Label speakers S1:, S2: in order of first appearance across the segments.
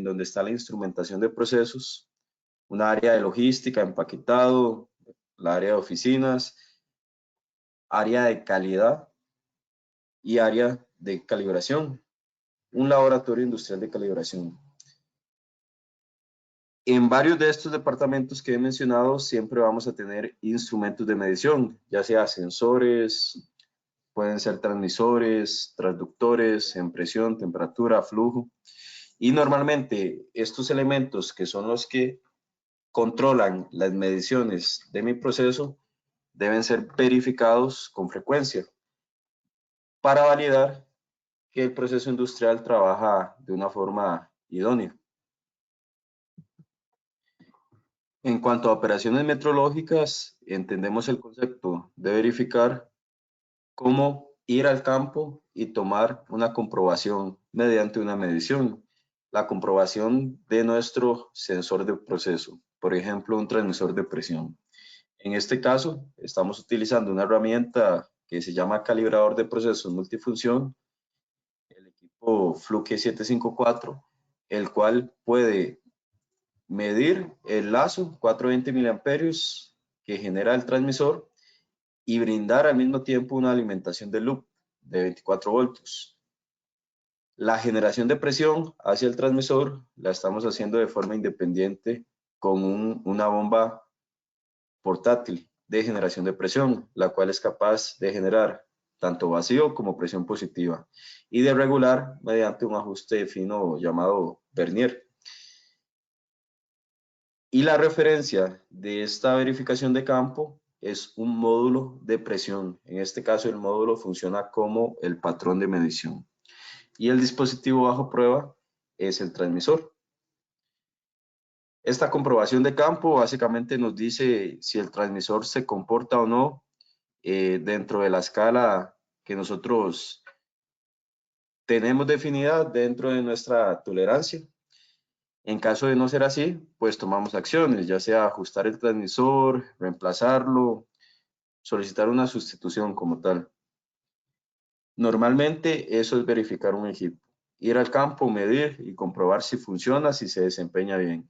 S1: donde está la instrumentación de procesos, un área de logística, empaquetado, la área de oficinas, área de calidad y área de calibración, un laboratorio industrial de calibración. En varios de estos departamentos que he mencionado siempre vamos a tener instrumentos de medición, ya sea sensores, pueden ser transmisores, transductores, en presión, temperatura, flujo. Y normalmente estos elementos, que son los que controlan las mediciones de mi proceso, deben ser verificados con frecuencia para validar que el proceso industrial trabaja de una forma idónea. En cuanto a operaciones metrológicas, entendemos el concepto de verificar cómo ir al campo y tomar una comprobación mediante una medición. La comprobación de nuestro sensor de proceso, por ejemplo, un transmisor de presión. En este caso, estamos utilizando una herramienta que se llama calibrador de procesos multifunción, el equipo Fluke 754, el cual puede medir el lazo 420 miliamperios que genera el transmisor y brindar al mismo tiempo una alimentación de loop de 24 voltios. La generación de presión hacia el transmisor la estamos haciendo de forma independiente con una bomba portátil de generación de presión, la cual es capaz de generar tanto vacío como presión positiva y de regular mediante un ajuste fino llamado vernier. Y la referencia de esta verificación de campo es un módulo de presión. En este caso, el módulo funciona como el patrón de medición. Y el dispositivo bajo prueba es el transmisor. Esta comprobación de campo básicamente nos dice si el transmisor se comporta o no dentro de la escala que nosotros tenemos definida dentro de nuestra tolerancia. En caso de no ser así, pues tomamos acciones, ya sea ajustar el transmisor, reemplazarlo, solicitar una sustitución como tal. Normalmente eso es verificar un equipo, ir al campo, medir y comprobar si funciona, si se desempeña bien.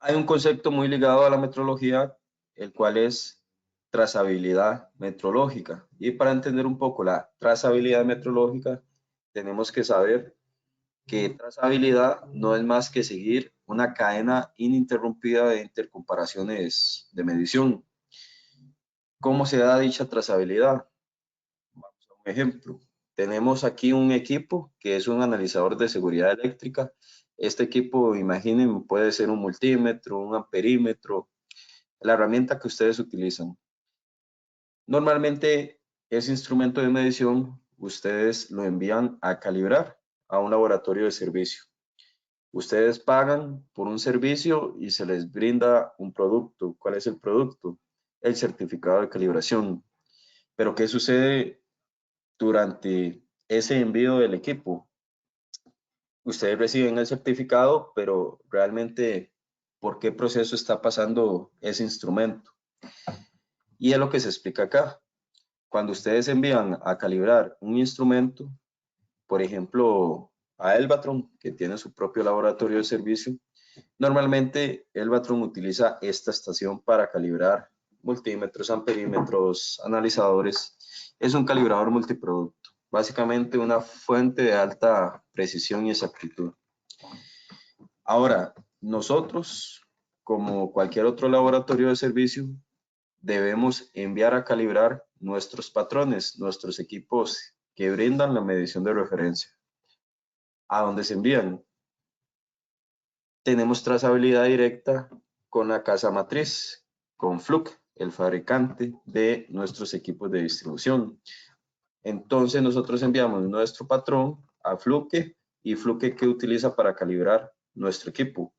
S1: Hay un concepto muy ligado a la metrología, el cual es trazabilidad metrológica. Y para entender un poco la trazabilidad metrológica, tenemos que saber que trazabilidad no es más que seguir una cadena ininterrumpida de intercomparaciones de medición. ¿Cómo se da dicha trazabilidad? Vamos a un ejemplo. Tenemos aquí un equipo que es un analizador de seguridad eléctrica. Este equipo, imaginen, puede ser un multímetro, un amperímetro, la herramienta que ustedes utilizan. Normalmente, ese instrumento de medición, ustedes lo envían a calibrar a un laboratorio de servicio. Ustedes pagan por un servicio y se les brinda un producto. ¿Cuál es el producto? El certificado de calibración. Pero ¿qué sucede durante ese envío del equipo? Ustedes reciben el certificado, pero realmente, ¿por qué proceso está pasando ese instrumento? Y es lo que se explica acá. Cuando ustedes envían a calibrar un instrumento, por ejemplo, a Elvatron, que tiene su propio laboratorio de servicio, normalmente Elvatron utiliza esta estación para calibrar multímetros, amperímetros, analizadores. Es un calibrador multiproducto, básicamente una fuente de alta precisión y exactitud. Ahora, nosotros, como cualquier otro laboratorio de servicio, debemos enviar a calibrar nuestros patrones, nuestros equipos que brindan la medición de referencia. ¿A dónde se envían? Tenemos trazabilidad directa con la casa matriz, con Fluke, el fabricante de nuestros equipos de distribución. Entonces nosotros enviamos nuestro patrón a Fluke y Fluke ¿qué utiliza para calibrar nuestro equipo?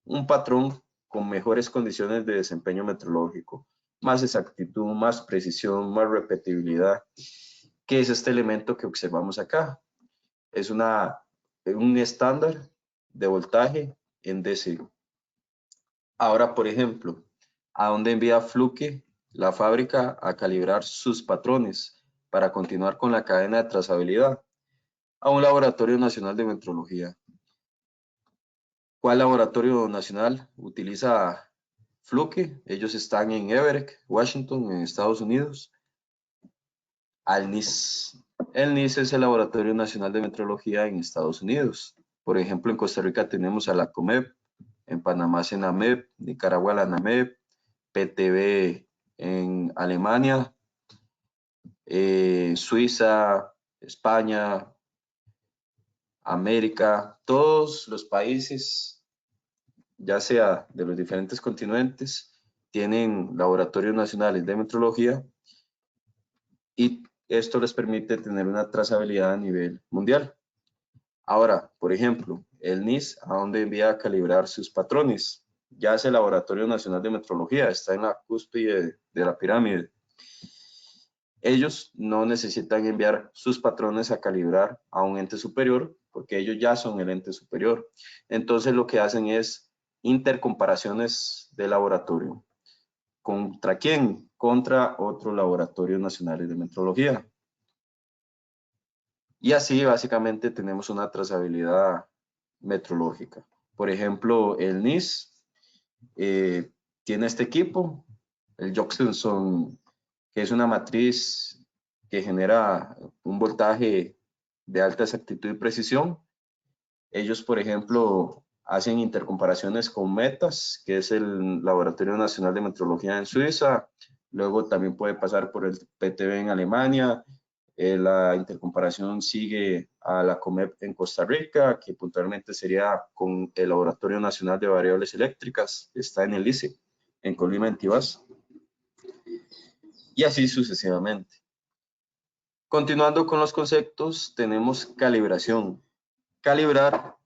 S1: Un patrón con mejores condiciones de desempeño metrológico, más exactitud, más precisión, más repetibilidad. ¿Qué es este elemento que observamos acá? Es un estándar de voltaje en D0. Ahora, por ejemplo, ¿a dónde envía Fluke la fábrica a calibrar sus patrones para continuar con la cadena de trazabilidad? a un laboratorio nacional de metrología. ¿Cuál laboratorio nacional utiliza Fluke? Ellos están en Everett, Washington, en Estados Unidos. Al NIS. El NIS es el Laboratorio Nacional de Metrología en Estados Unidos. Por ejemplo, en Costa Rica tenemos a la COMEP, en Panamá CENAMEP, Nicaragua la NAMEP, PTB en Alemania, Suiza, España, América, todos los países, ya sea de los diferentes continentes, tienen laboratorios nacionales de metrología y esto les permite tener una trazabilidad a nivel mundial. Ahora, por ejemplo, el NIS, ¿a dónde envía a calibrar sus patrones? Ya es el Laboratorio Nacional de Metrología, está en la cúspide de la pirámide. Ellos no necesitan enviar sus patrones a calibrar a un ente superior, porque ellos ya son el ente superior. Entonces lo que hacen es intercomparaciones de laboratorio. ¿Contra quién? Contra otros laboratorios nacionales de metrología. Y así básicamente tenemos una trazabilidad metrológica. Por ejemplo, el NIS tiene este equipo, el Joxelson, que es una matriz que genera un voltaje de alta exactitud y precisión. Ellos, por ejemplo, hacen intercomparaciones con METAS, que es el Laboratorio Nacional de Metrología en Suiza. Luego también puede pasar por el PTB en Alemania. La intercomparación sigue a la COMEP en Costa Rica, que puntualmente sería con el Laboratorio Nacional de Variables Eléctricas, que está en el ICE, en Colima, en Tibás. Y así sucesivamente. Continuando con los conceptos, tenemos calibración. Calibrar,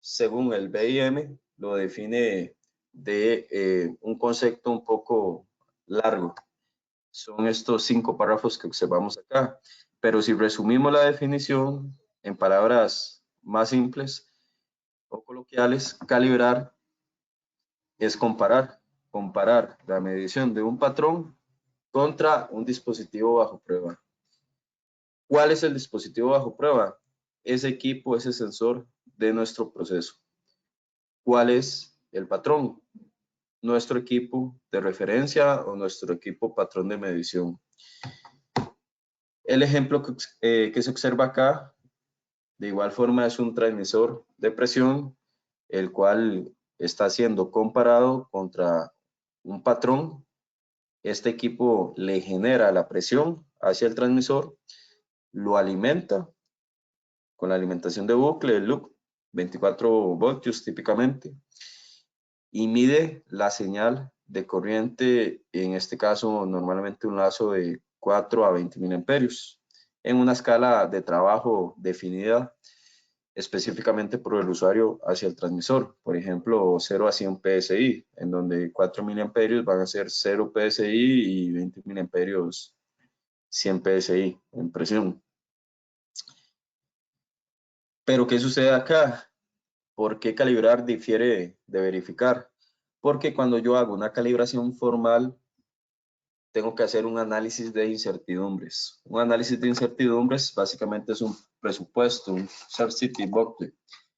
S1: según el BIM, lo define de un concepto un poco largo. Son estos 5 párrafos que observamos acá. Pero si resumimos la definición en palabras más simples o coloquiales, calibrar es comparar la medición de un patrón contra un dispositivo bajo prueba. ¿Cuál es el dispositivo bajo prueba? Ese equipo, ese sensor de nuestro proceso. ¿Cuál es el patrón? Nuestro equipo de referencia o nuestro equipo patrón de medición. El ejemplo que se observa acá, de igual forma, es un transmisor de presión, el cual está siendo comparado contra un patrón. Este equipo le genera la presión hacia el transmisor, lo alimenta con la alimentación de bucle, el loop, 24 voltios típicamente, y mide la señal de corriente, en este caso normalmente un lazo de 4 a 20 mil amperios, en una escala de trabajo definida específicamente por el usuario hacia el transmisor, por ejemplo 0 a 100 PSI, en donde 4 miliamperios van a ser 0 PSI y 20 miliamperios 100 PSI en presión. Pero ¿qué sucede acá? ¿Por qué calibrar difiere de verificar? Porque cuando yo hago una calibración formal, tengo que hacer un análisis de incertidumbres. Un análisis de incertidumbres básicamente es un presupuesto, un scarcity bucket,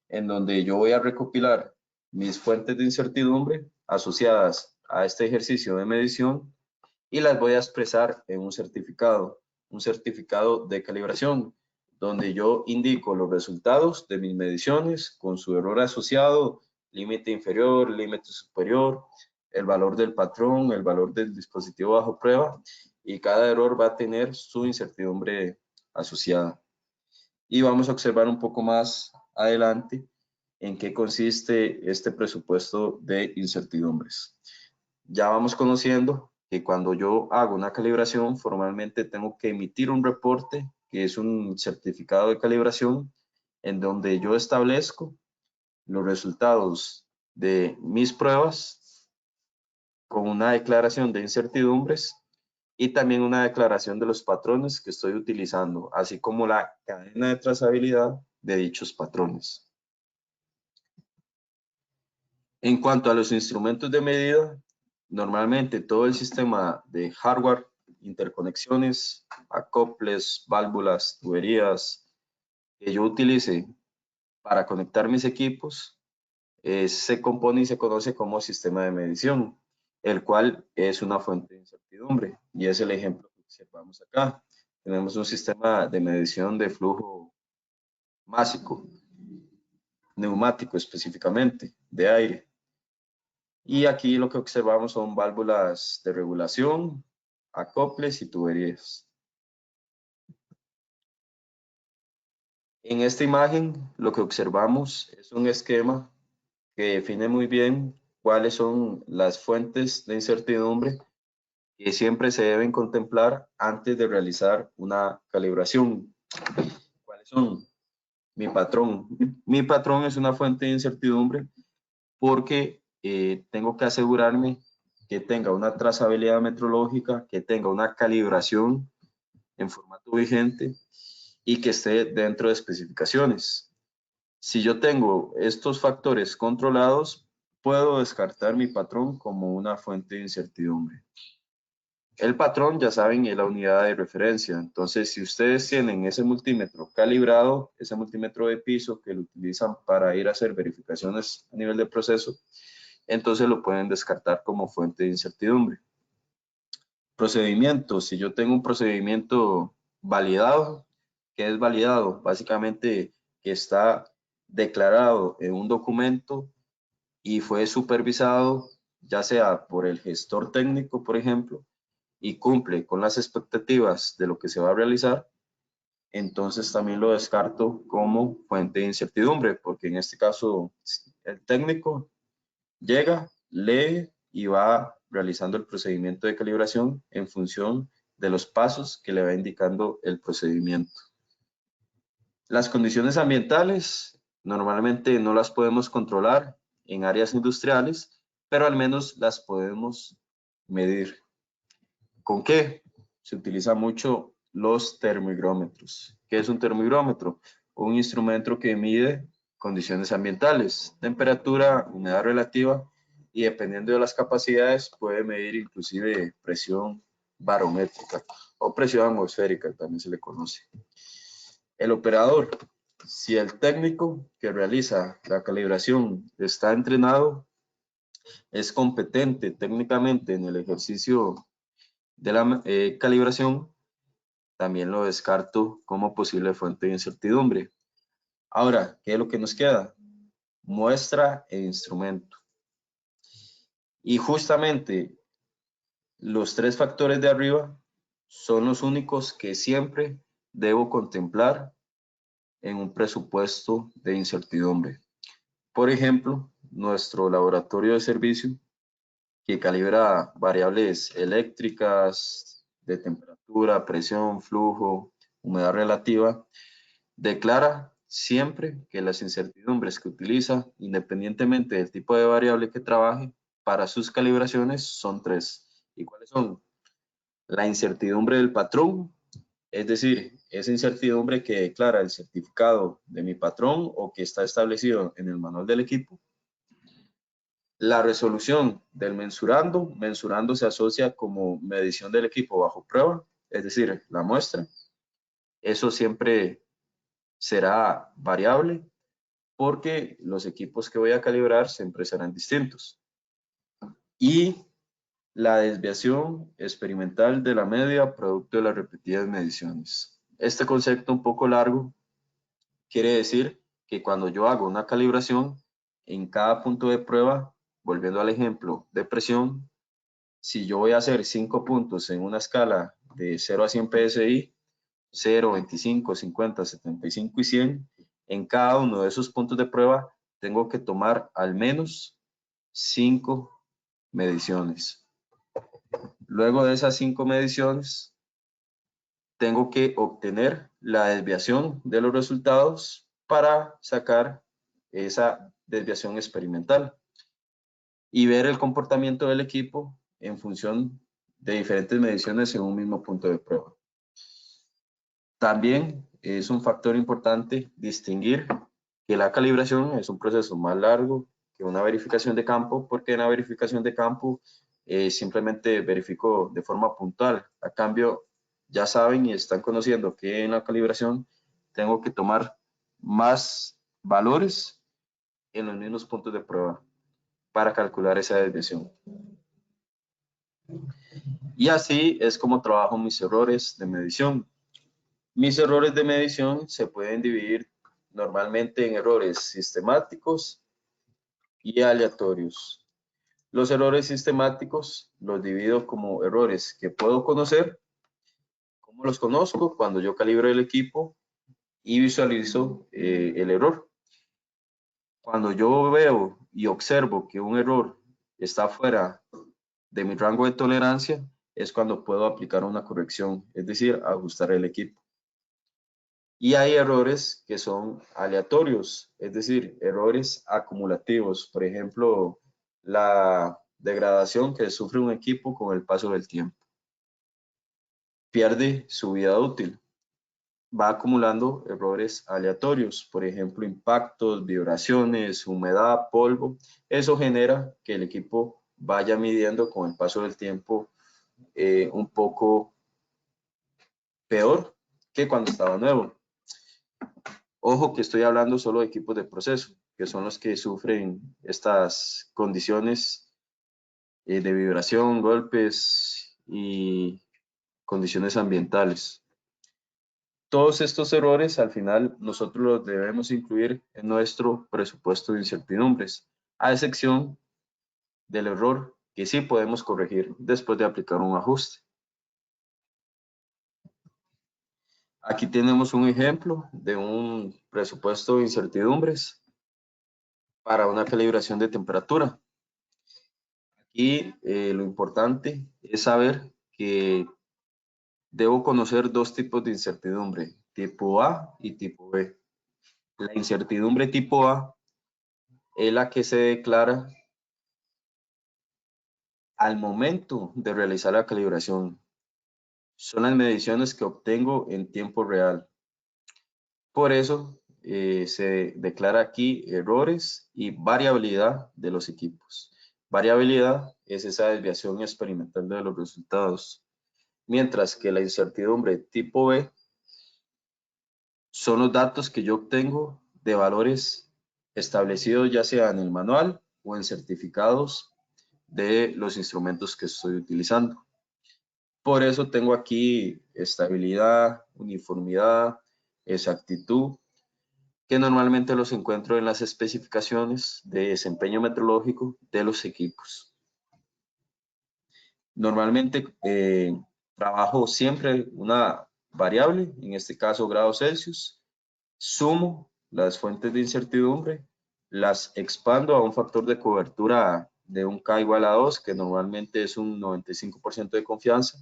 S1: en donde yo voy a recopilar mis fuentes de incertidumbre asociadas a este ejercicio de medición y las voy a expresar en un certificado de calibración, donde yo indico los resultados de mis mediciones con su error asociado, límite inferior, límite superior, el valor del patrón, el valor del dispositivo bajo prueba, y cada error va a tener su incertidumbre asociada. Y vamos a observar un poco más adelante en qué consiste este presupuesto de incertidumbres. Ya vamos conociendo que cuando yo hago una calibración, formalmente tengo que emitir un reporte, que es un certificado de calibración, en donde yo establezco los resultados de mis pruebas con una declaración de incertidumbres y también una declaración de los patrones que estoy utilizando, así como la cadena de trazabilidad de dichos patrones. En cuanto a los instrumentos de medida, normalmente todo el sistema de hardware, interconexiones, acoples, válvulas, tuberías, que yo utilice para conectar mis equipos se compone y se conoce como sistema de medición, el cual es una fuente de incertidumbre, y es el ejemplo que observamos acá. Tenemos un sistema de medición de flujo másico, neumático específicamente, de aire. Y aquí lo que observamos son válvulas de regulación, acoples y tuberías. En esta imagen lo que observamos es un esquema que define muy bien cuáles son las fuentes de incertidumbre que siempre se deben contemplar antes de realizar una calibración. ¿Cuáles son? Mi patrón. Mi patrón es una fuente de incertidumbre porque tengo que asegurarme que tenga una trazabilidad metrológica, que tenga una calibración en formato vigente y que esté dentro de especificaciones. Si yo tengo estos factores controlados, puedo descartar mi patrón como una fuente de incertidumbre. El patrón, ya saben, es la unidad de referencia. Entonces, si ustedes tienen ese multímetro calibrado, ese multímetro de piso que lo utilizan para ir a hacer verificaciones a nivel de proceso, entonces lo pueden descartar como fuente de incertidumbre. Procedimiento, si yo tengo un procedimiento validado, ¿qué es validado? Básicamente que está declarado en un documento y fue supervisado, ya sea por el gestor técnico, por ejemplo, y cumple con las expectativas de lo que se va a realizar, entonces también lo descarto como fuente de incertidumbre, porque en este caso el técnico llega, lee y va realizando el procedimiento de calibración en función de los pasos que le va indicando el procedimiento. Las condiciones ambientales normalmente no las podemos controlar en áreas industriales, pero al menos las podemos medir. ¿Con qué? Se utiliza mucho los termográmetros. ¿Qué es un termográmetro? Un instrumento que mide condiciones ambientales, temperatura, humedad relativa y dependiendo de las capacidades puede medir inclusive presión barométrica o presión atmosférica, también se le conoce. El operador, si el técnico que realiza la calibración está entrenado, es competente técnicamente en el ejercicio de la calibración, también lo descarto como posible fuente de incertidumbre. Ahora, ¿qué es lo que nos queda? Muestra e instrumento. Y justamente los tres factores de arriba son los únicos que siempre debo contemplar en un presupuesto de incertidumbre. Por ejemplo, nuestro laboratorio de servicio que calibra variables eléctricas de temperatura, presión, flujo, humedad relativa, declara siempre que las incertidumbres que utiliza, independientemente del tipo de variable que trabaje, para sus calibraciones son tres. ¿Y cuáles son? La incertidumbre del patrón, es decir, esa incertidumbre que declara el certificado de mi patrón o que está establecido en el manual del equipo. La resolución del mensurando, mensurando se asocia como medición del equipo bajo prueba, es decir, la muestra. Eso siempre será variable porque los equipos que voy a calibrar siempre serán distintos. Y la desviación experimental de la media producto de las repetidas mediciones. Este concepto un poco largo quiere decir que cuando yo hago una calibración, en cada punto de prueba, volviendo al ejemplo de presión, si yo voy a hacer 5 puntos en una escala de 0 a 100 PSI, 0, 25, 50, 75 y 100, en cada uno de esos puntos de prueba tengo que tomar al menos 5 mediciones. Luego de esas 5 mediciones, tengo que obtener la desviación de los resultados para sacar esa desviación experimental y ver el comportamiento del equipo en función de diferentes mediciones en un mismo punto de prueba. También es un factor importante distinguir que la calibración es un proceso más largo que una verificación de campo, porque en la verificación de campo simplemente verifico de forma puntual. A cambio, ya saben y están conociendo que en la calibración tengo que tomar más valores en los mismos puntos de prueba para calcular esa desviación. Y así es como trabajo mis errores de medición. Mis errores de medición se pueden dividir normalmente en errores sistemáticos y aleatorios. Los errores sistemáticos los divido como errores que puedo conocer. ¿Cómo los conozco? Cuando yo calibro el equipo y visualizo el error. Cuando yo veo y observo que un error está fuera de mi rango de tolerancia, es cuando puedo aplicar una corrección, es decir, ajustar el equipo. Y hay errores que son aleatorios, es decir, errores acumulativos. Por ejemplo, la degradación que sufre un equipo con el paso del tiempo. Pierde su vida útil. Va acumulando errores aleatorios, por ejemplo, impactos, vibraciones, humedad, polvo. Eso genera que el equipo vaya midiendo con el paso del tiempo un poco peor que cuando estaba nuevo. Ojo que estoy hablando solo de equipos de proceso, que son los que sufren estas condiciones de vibración, golpes y condiciones ambientales. Todos estos errores al final nosotros los debemos incluir en nuestro presupuesto de incertidumbres, a excepción del error que sí podemos corregir después de aplicar un ajuste. Aquí tenemos un ejemplo de un presupuesto de incertidumbres para una calibración de temperatura. Aquí lo importante es saber que debo conocer dos tipos de incertidumbre, tipo A y tipo B. La incertidumbre tipo A es la que se declara al momento de realizar la calibración. Son las mediciones que obtengo en tiempo real. Por eso se declara aquí errores y variabilidad de los equipos. Variabilidad es esa desviación experimental de los resultados. Mientras que la incertidumbre tipo B son los datos que yo obtengo de valores establecidos ya sea en el manual o en certificados de los instrumentos que estoy utilizando. Por eso tengo aquí estabilidad, uniformidad, exactitud, que normalmente los encuentro en las especificaciones de desempeño metrológico de los equipos. Normalmente trabajo siempre una variable, en este caso grados Celsius, sumo las fuentes de incertidumbre, las expando a un factor de cobertura de un K igual a 2, que normalmente es un 95% de confianza,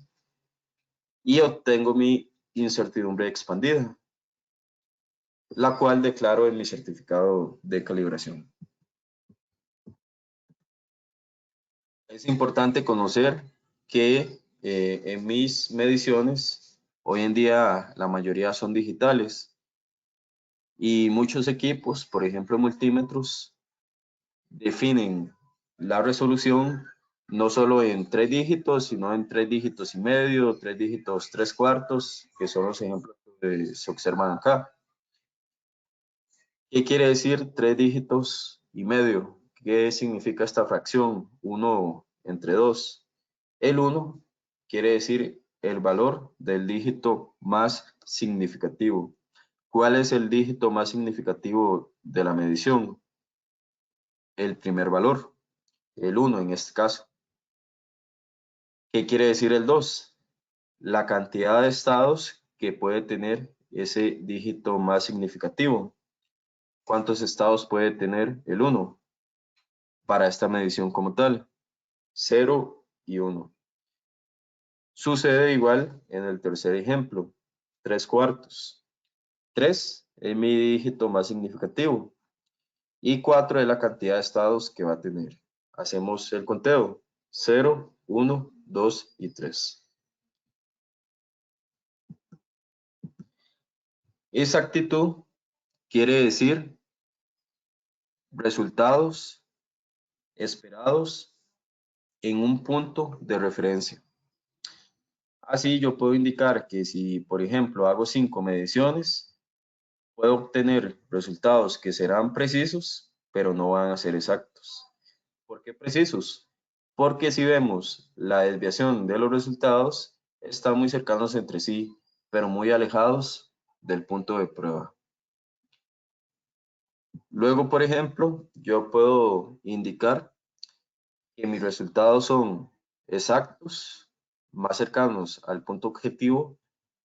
S1: y obtengo mi incertidumbre expandida, la cual declaro en mi certificado de calibración. Es importante conocer que en mis mediciones, hoy en día la mayoría son digitales y muchos equipos, por ejemplo multímetros, definen la resolución no solo en 3 dígitos, sino en 3 dígitos y medio, 3 dígitos 3/4, que son los ejemplos que se observan acá. ¿Qué quiere decir 3 dígitos y medio? ¿Qué significa esta fracción? 1 entre 2. El 1 quiere decir el valor del dígito más significativo. ¿Cuál es el dígito más significativo de la medición? El primer valor, el 1 en este caso. ¿Qué quiere decir el 2? La cantidad de estados que puede tener ese dígito más significativo. ¿Cuántos estados puede tener el 1 para esta medición como tal? 0 y 1. Sucede igual en el tercer ejemplo, 3/4. 3 es mi dígito más significativo y 4 es la cantidad de estados que va a tener. Hacemos el conteo, 0, 1, 2 y 3. Exactitud quiere decir resultados esperados en un punto de referencia. Así yo puedo indicar que si, por ejemplo, hago 5 mediciones, puedo obtener resultados que serán precisos, pero no van a ser exactos. ¿Por qué precisos? Porque si vemos la desviación de los resultados, están muy cercanos entre sí, pero muy alejados del punto de prueba. Luego, por ejemplo, yo puedo indicar que mis resultados son exactos, más cercanos al punto objetivo,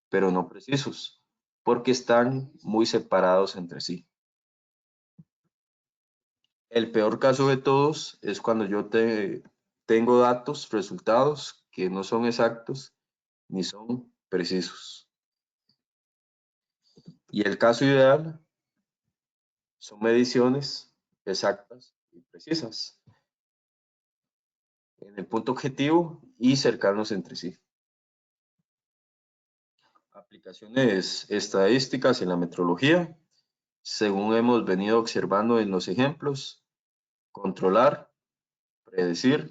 S1: pero no precisos, porque están muy separados entre sí. El peor caso de todos es cuando yo tengo datos, resultados que no son exactos ni son precisos. Y el caso ideal son mediciones exactas y precisas en el punto objetivo y cercanos entre sí. Aplicaciones estadísticas en la metrología, según hemos venido observando en los ejemplos, controlar, predecir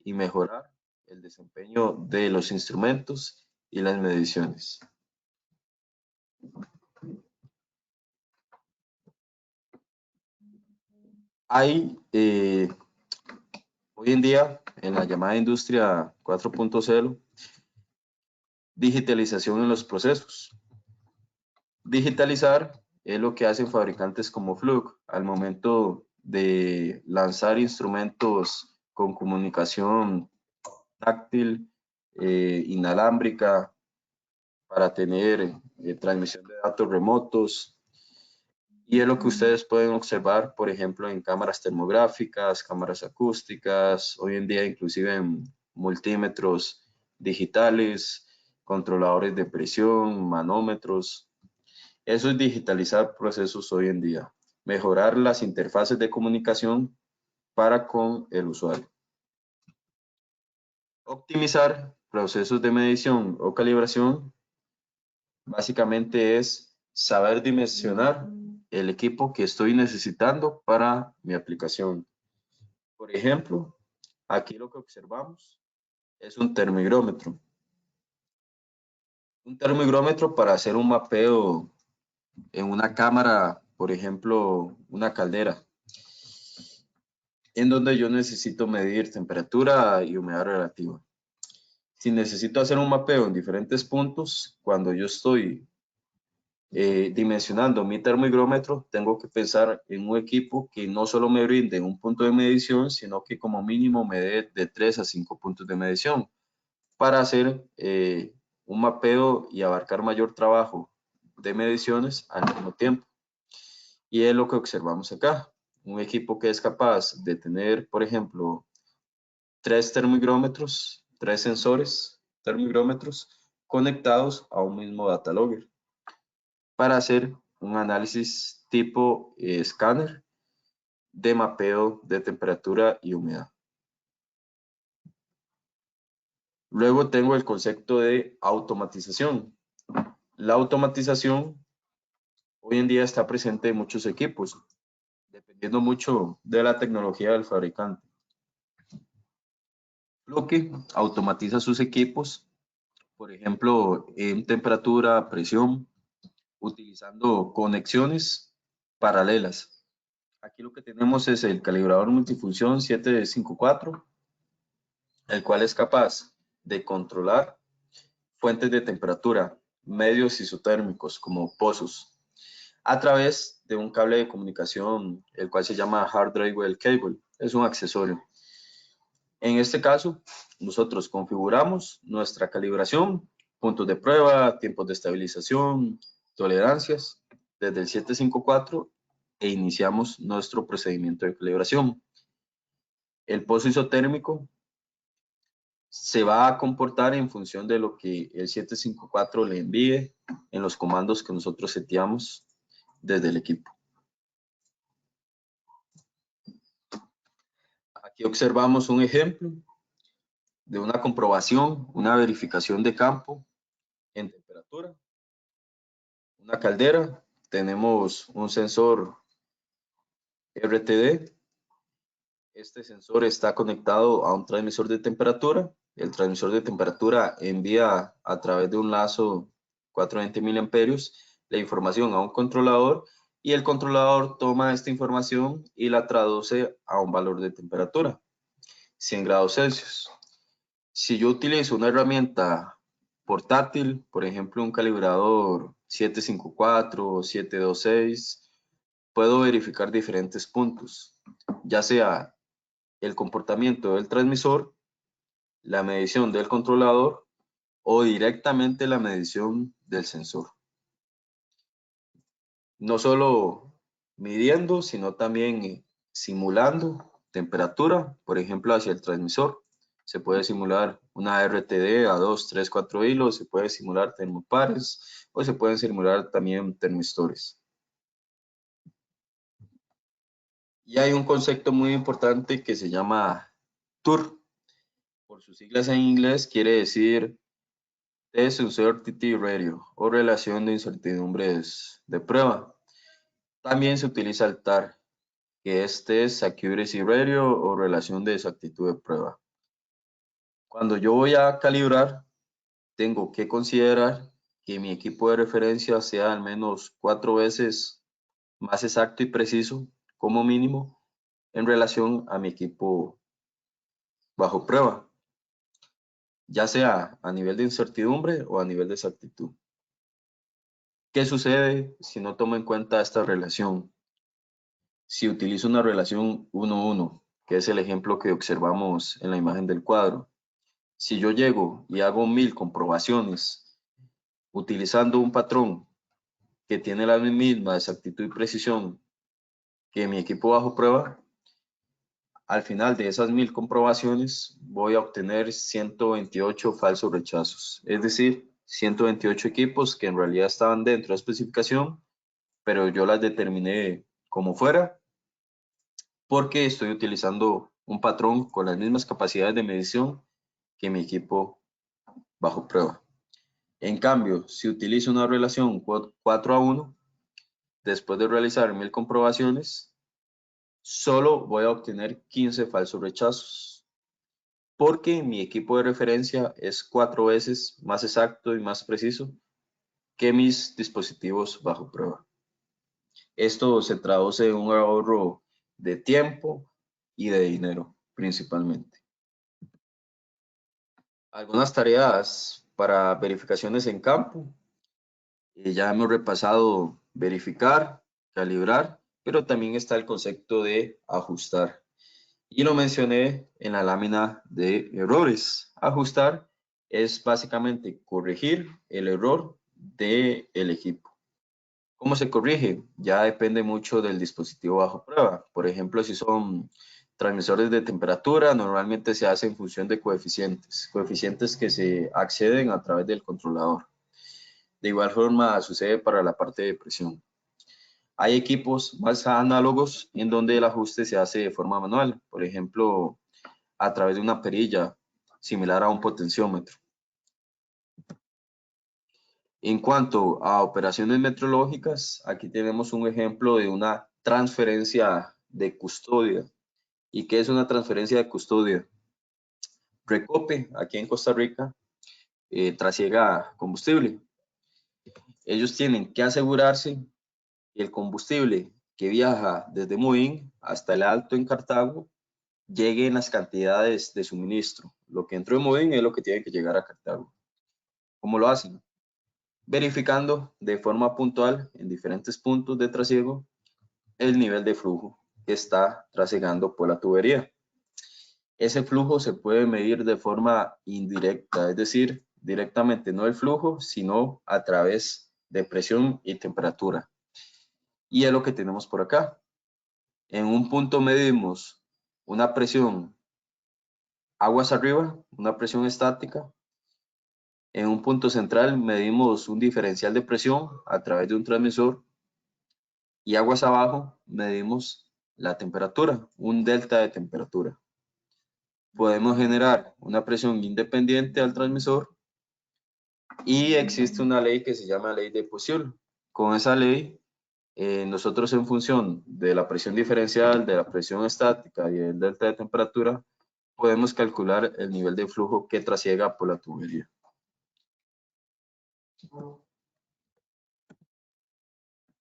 S1: y mejorar el desempeño de los instrumentos y las mediciones. Hay hoy en día en la llamada industria 4.0 digitalización en los procesos. Digitalizar es lo que hacen fabricantes como Fluke al momento de lanzar instrumentos con comunicación táctil, inalámbrica, para tener transmisión de datos remotos. Y es lo que ustedes pueden observar, por ejemplo, en cámaras termográficas, cámaras acústicas, hoy en día inclusive en multímetros digitales, controladores de presión, manómetros. Eso es digitalizar procesos hoy en día, mejorar las interfaces de comunicación para con el usuario. Optimizar procesos de medición o calibración básicamente es saber dimensionar el equipo que estoy necesitando para mi aplicación. Por ejemplo, aquí lo que observamos es un termigrómetro. Un termigrómetro para hacer un mapeo en una cámara, por ejemplo, una caldera, en donde yo necesito medir temperatura y humedad relativa. Si necesito hacer un mapeo en diferentes puntos, cuando yo estoy dimensionando mi termigrómetro, tengo que pensar en un equipo que no solo me brinde un punto de medición, sino que como mínimo me dé de 3 a 5 puntos de medición para hacer un mapeo y abarcar mayor trabajo de mediciones al mismo tiempo. Y es lo que observamos acá. Un equipo que es capaz de tener, por ejemplo, 3 termigrómetros, 3 sensores termigrómetros conectados a un mismo data logger para hacer un análisis tipo escáner de mapeo de temperatura y humedad. Luego tengo el concepto de automatización. La automatización hoy en día está presente en muchos equipos, dependiendo mucho de la tecnología del fabricante. Fluke automatiza sus equipos, por ejemplo, en temperatura, presión, utilizando conexiones paralelas. Aquí lo que tenemos es el calibrador multifunción 754, el cual es capaz de controlar fuentes de temperatura, medios isotérmicos como pozos, a través de un cable de comunicación, el cual se llama Hard Drywell Cable. Es un accesorio. En este caso, nosotros configuramos nuestra calibración, puntos de prueba, tiempos de estabilización, tolerancias, desde el 754 e iniciamos nuestro procedimiento de calibración. El pozo isotérmico se va a comportar en función de lo que el 754 le envíe en los comandos que nosotros seteamos desde el equipo. Aquí observamos un ejemplo de una comprobación, una verificación de campo en temperatura. Una caldera, tenemos un sensor RTD. Este sensor está conectado a un transmisor de temperatura. El transmisor de temperatura envía a través de un lazo 420 miliamperios la información a un controlador y el controlador toma esta información y la traduce a un valor de temperatura, 100 grados Celsius. Si yo utilizo una herramienta portátil, por ejemplo un calibrador 754 o 726, puedo verificar diferentes puntos, ya sea el comportamiento del transmisor, la medición del controlador o directamente la medición del sensor. No solo midiendo, sino también simulando temperatura, por ejemplo, hacia el transmisor. Se puede simular una RTD a 2, 3, 4 hilos, se puede simular termopares o se pueden simular también termistores. Y hay un concepto muy importante que se llama TUR. Por sus siglas en inglés quiere decir Test Uncertainty Radio o relación de incertidumbres de prueba. También se utiliza el TAR, que es Test Accuracy Radio o relación de exactitud de prueba. Cuando yo voy a calibrar, tengo que considerar que mi equipo de referencia sea al menos 4 veces más exacto y preciso, como mínimo, en relación a mi equipo bajo prueba, ya sea a nivel de incertidumbre o a nivel de exactitud. ¿Qué sucede si no tomo en cuenta esta relación? Si utilizo una relación 1-1, que es el ejemplo que observamos en la imagen del cuadro, si yo llego y hago 1000 comprobaciones utilizando un patrón que tiene la misma exactitud y precisión que mi equipo bajo prueba, al final de esas 1000 comprobaciones voy a obtener 128 falsos rechazos, es decir, 128 equipos que en realidad estaban dentro de la especificación, pero yo las determiné como fuera porque estoy utilizando un patrón con las mismas capacidades de medición que mi equipo bajo prueba. En cambio, si utilizo una relación 4-1, después de realizar 1000 comprobaciones, solo voy a obtener 15 falsos rechazos, porque mi equipo de referencia es 4 veces más exacto y más preciso que mis dispositivos bajo prueba. Esto se traduce en un ahorro de tiempo y de dinero, principalmente. Algunas tareas para verificaciones en campo. Ya hemos repasado verificar, calibrar, pero también está el concepto de ajustar. Y lo mencioné en la lámina de errores. Ajustar es básicamente corregir el error del equipo. ¿Cómo se corrige? Ya depende mucho del dispositivo bajo prueba. Por ejemplo, si son transmisores de temperatura, normalmente se hace en función de coeficientes que se acceden a través del controlador. De igual forma sucede para la parte de presión. Hay equipos más análogos en donde el ajuste se hace de forma manual, por ejemplo, a través de una perilla similar a un potenciómetro. En cuanto a operaciones metrológicas, aquí tenemos un ejemplo de una transferencia de custodia. ¿Y qué es una transferencia de custodia? Recope, aquí en Costa Rica, trasiega combustible. Ellos tienen que asegurarse que el combustible que viaja desde Moín hasta el Alto en Cartago llegue en las cantidades de suministro. Lo que entró en Moín es lo que tiene que llegar a Cartago. ¿Cómo lo hacen? Verificando de forma puntual en diferentes puntos de trasiego el nivel de flujo que está trasegando por la tubería. Ese flujo se puede medir de forma indirecta, es decir, directamente no el flujo, sino a través de presión y temperatura. Y es lo que tenemos por acá. En un punto medimos una presión aguas arriba, una presión estática. En un punto central medimos un diferencial de presión a través de un transmisor y aguas abajo medimos la temperatura, un delta de temperatura. Podemos generar una presión independiente al transmisor y existe una ley que se llama ley de Poisson. Con esa ley, nosotros en función de la presión diferencial, de la presión estática y el delta de temperatura, podemos calcular el nivel de flujo que trasiega por la tubería.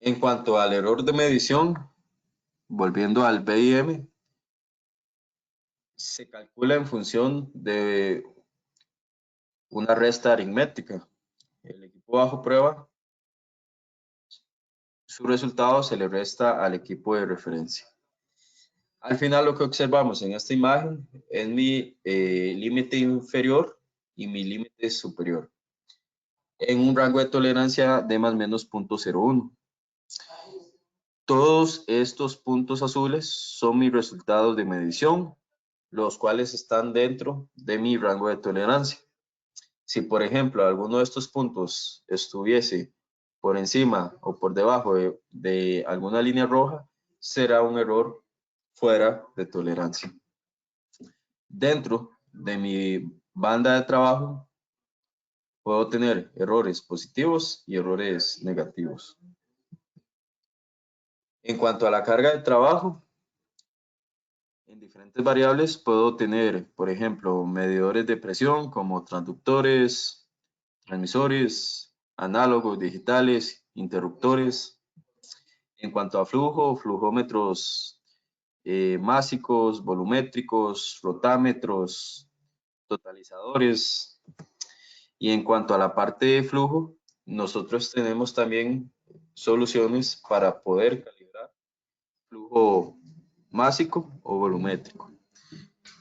S1: En cuanto al error de medición, volviendo al BIM, se calcula en función de una resta aritmética. El equipo bajo prueba, su resultado se le resta al equipo de referencia. Al final lo que observamos en esta imagen es mi límite inferior y mi límite superior en un rango de tolerancia de más o menos 0.01. Todos estos puntos azules son mis resultados de medición, los cuales están dentro de mi rango de tolerancia. Si, por ejemplo, alguno de estos puntos estuviese por encima o por debajo de alguna línea roja, será un error fuera de tolerancia. Dentro de mi banda de trabajo, puedo tener errores positivos y errores negativos. En cuanto a la carga de trabajo, en diferentes variables puedo tener, por ejemplo, medidores de presión como transductores, transmisores, análogos digitales, interruptores. En cuanto a flujo, flujómetros másicos, volumétricos, rotámetros, totalizadores. Y en cuanto a la parte de flujo, nosotros tenemos también soluciones para poder calibrar flujo másico o volumétrico.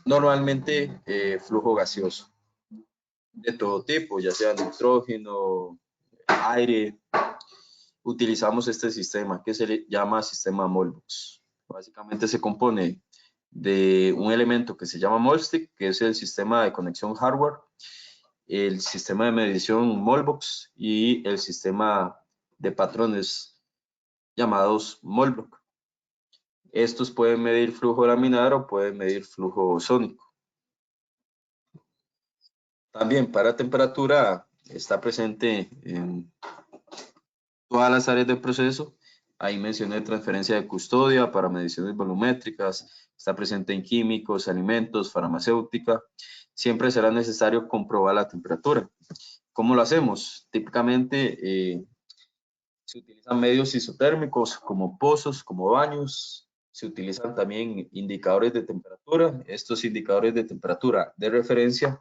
S1: Normalmente flujo gaseoso de todo tipo, ya sea nitrógeno, aire. Utilizamos este sistema que se le llama sistema Molbox. Básicamente se compone de un elemento que se llama Molstick, que es el sistema de conexión hardware, el sistema de medición Molbox y el sistema de patrones llamados Molblock. Estos pueden medir flujo laminar o pueden medir flujo sónico. También para temperatura está presente en todas las áreas del proceso. Ahí mencioné transferencia de custodia para mediciones volumétricas, está presente en químicos, alimentos, farmacéutica. Siempre será necesario comprobar la temperatura. ¿Cómo lo hacemos? Típicamente se utilizan medios isotérmicos como pozos, como baños. Se utilizan también indicadores de temperatura. Estos indicadores de temperatura de referencia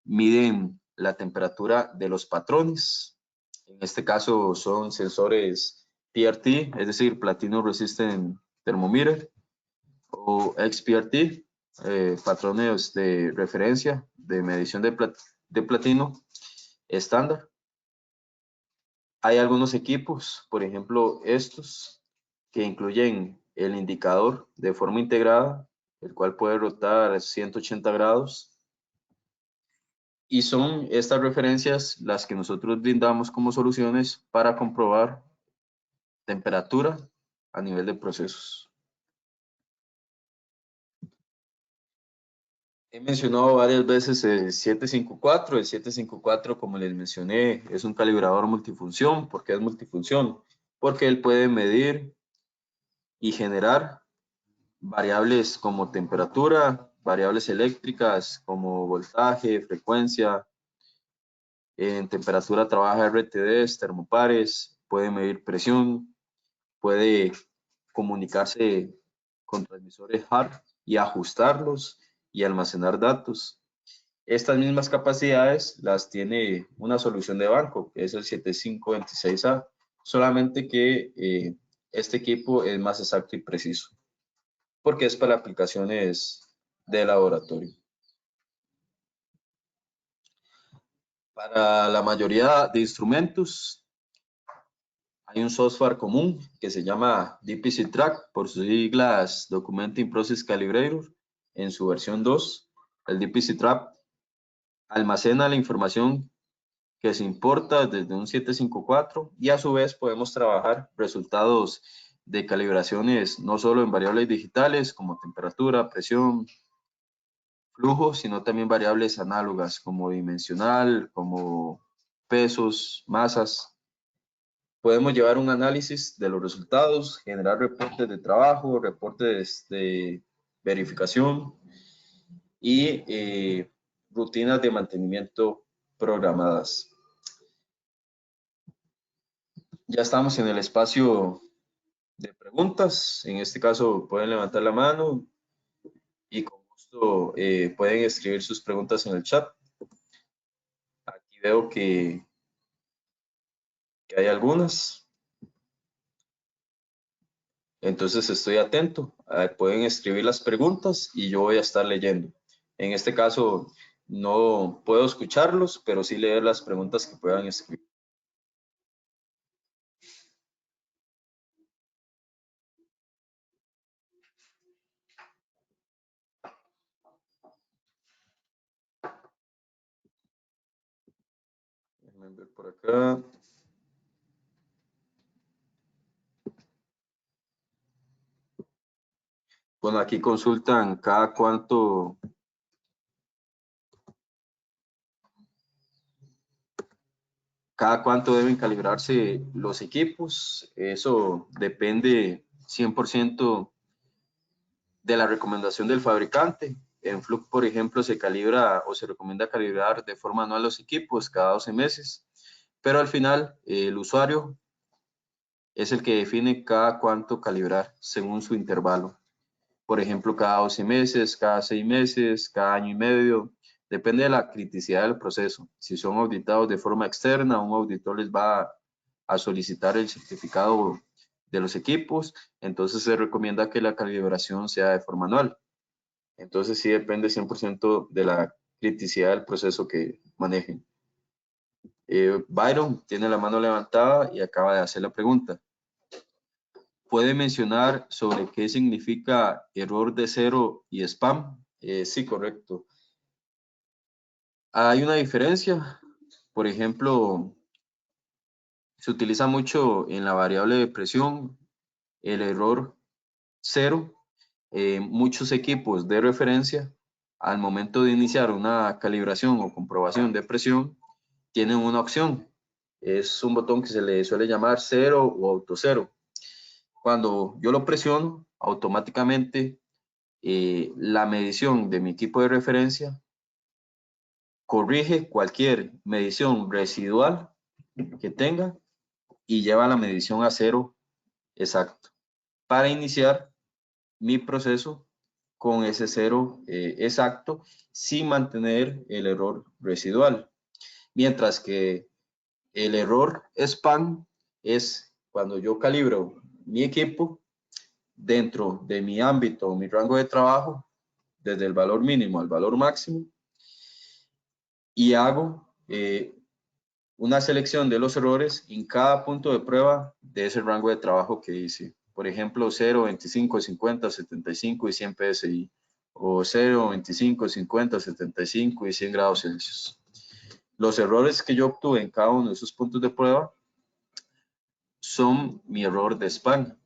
S1: miden la temperatura de los patrones. En este caso son sensores PRT, es decir, Platino Resistant Thermometer, o XPRT, patrones de referencia de medición de platino estándar. Hay algunos equipos, por ejemplo estos, que incluyen el indicador de forma integrada, el cual puede rotar 180 grados. Y son estas referencias las que nosotros brindamos como soluciones para comprobar temperatura a nivel de procesos. He mencionado varias veces el 754. El 754, como les mencioné, es un calibrador multifunción. ¿Por qué es multifunción? Porque él puede medir y generar variables como temperatura, variables eléctricas como voltaje, frecuencia. En temperatura trabaja RTDs, termopares, puede medir presión, puede comunicarse con transmisores HART y ajustarlos y almacenar datos. Estas mismas capacidades las tiene una solución de banco, que es el 7526A, solamente que este equipo es más exacto y preciso, porque es para aplicaciones de laboratorio. Para la mayoría de instrumentos hay un software común que se llama DPC Track, por sus siglas Documenting Process Calibrator, en su versión 2. El DPC Track almacena la información que se importa desde un 754 y a su vez podemos trabajar resultados de calibraciones no solo en variables digitales como temperatura, presión, flujo, sino también variables análogas como dimensional, como pesos, masas. Podemos llevar un análisis de los resultados, generar reportes de trabajo, reportes de verificación y rutinas de mantenimiento programadas. Ya estamos en el espacio de preguntas. En este caso pueden levantar la mano y con gusto pueden escribir sus preguntas en el chat. Aquí veo que hay algunas. Entonces estoy atento. Pueden escribir las preguntas y yo voy a estar leyendo. En este caso no puedo escucharlos, pero sí leer las preguntas que puedan escribir. Déjenme ver por acá. Bueno, aquí consultan cada cuánto deben calibrarse los equipos. Eso depende 100% de la recomendación del fabricante. En Fluke, por ejemplo, se calibra o se recomienda calibrar de forma anual los equipos cada 12 meses, pero al final el usuario es el que define cada cuánto calibrar según su intervalo. Por ejemplo, cada 12 meses, cada 6 meses, cada año y medio. Depende de la criticidad del proceso. Si son auditados de forma externa, un auditor les va a solicitar el certificado de los equipos, entonces se recomienda que la calibración sea de forma anual. Entonces sí depende 100% de la criticidad del proceso que manejen. Byron tiene la mano levantada y acaba de hacer la pregunta. ¿Puede mencionar sobre qué significa error de cero y spam? Sí, correcto. Hay una diferencia. Por ejemplo, se utiliza mucho en la variable de presión el error cero. Muchos equipos de referencia, al momento de iniciar una calibración o comprobación de presión, tienen una opción. Es un botón que se le suele llamar cero o auto cero. Cuando yo lo presiono, automáticamente la medición de mi equipo de referencia corrige cualquier medición residual que tenga y lleva la medición a cero exacto para iniciar mi proceso con ese cero exacto sin mantener el error residual. Mientras que el error spam es cuando yo calibro mi equipo dentro de mi ámbito, mi rango de trabajo, desde el valor mínimo al valor máximo, y hago una selección de los errores en cada punto de prueba de ese rango de trabajo que hice. Por ejemplo, 0, 25, 50, 75 y 100 PSI. O 0, 25, 50, 75 y 100 grados Celsius. Los errores que yo obtuve en cada uno de esos puntos de prueba son mi error de spam.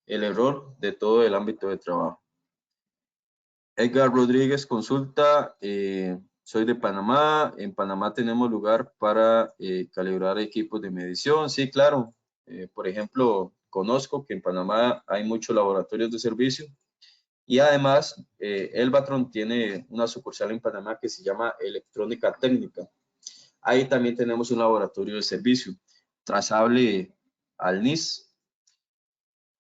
S1: El error de todo el ámbito de trabajo. Edgar Rodríguez consulta, soy de Panamá, en Panamá tenemos lugar para calibrar equipos de medición, sí, claro, por ejemplo, conozco que en Panamá hay muchos laboratorios de servicio y además Elbatron tiene una sucursal en Panamá que se llama Electrónica Técnica. Ahí también tenemos un laboratorio de servicio, trazable al NIS,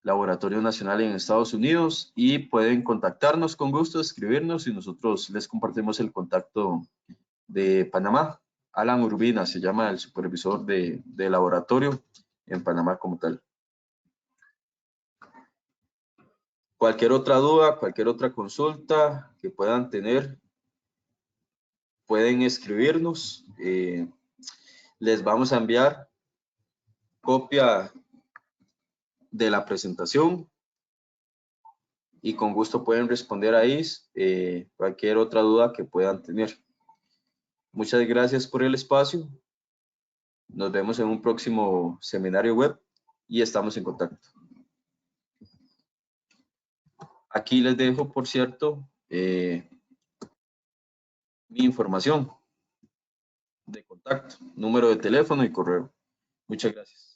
S1: Laboratorio Nacional en Estados Unidos, y pueden contactarnos con gusto, escribirnos y nosotros les compartimos el contacto de Panamá. Alan Urbina se llama el supervisor de laboratorio en Panamá como tal. Cualquier otra duda, cualquier otra consulta que puedan tener, pueden escribirnos. Les vamos a enviar copia de la presentación y con gusto pueden responder ahí cualquier otra duda que puedan tener. Muchas gracias por el espacio. Nos vemos en un próximo seminario web y estamos en contacto. Aquí les dejo, por cierto, mi información de contacto, número de teléfono y correo. Muchas gracias.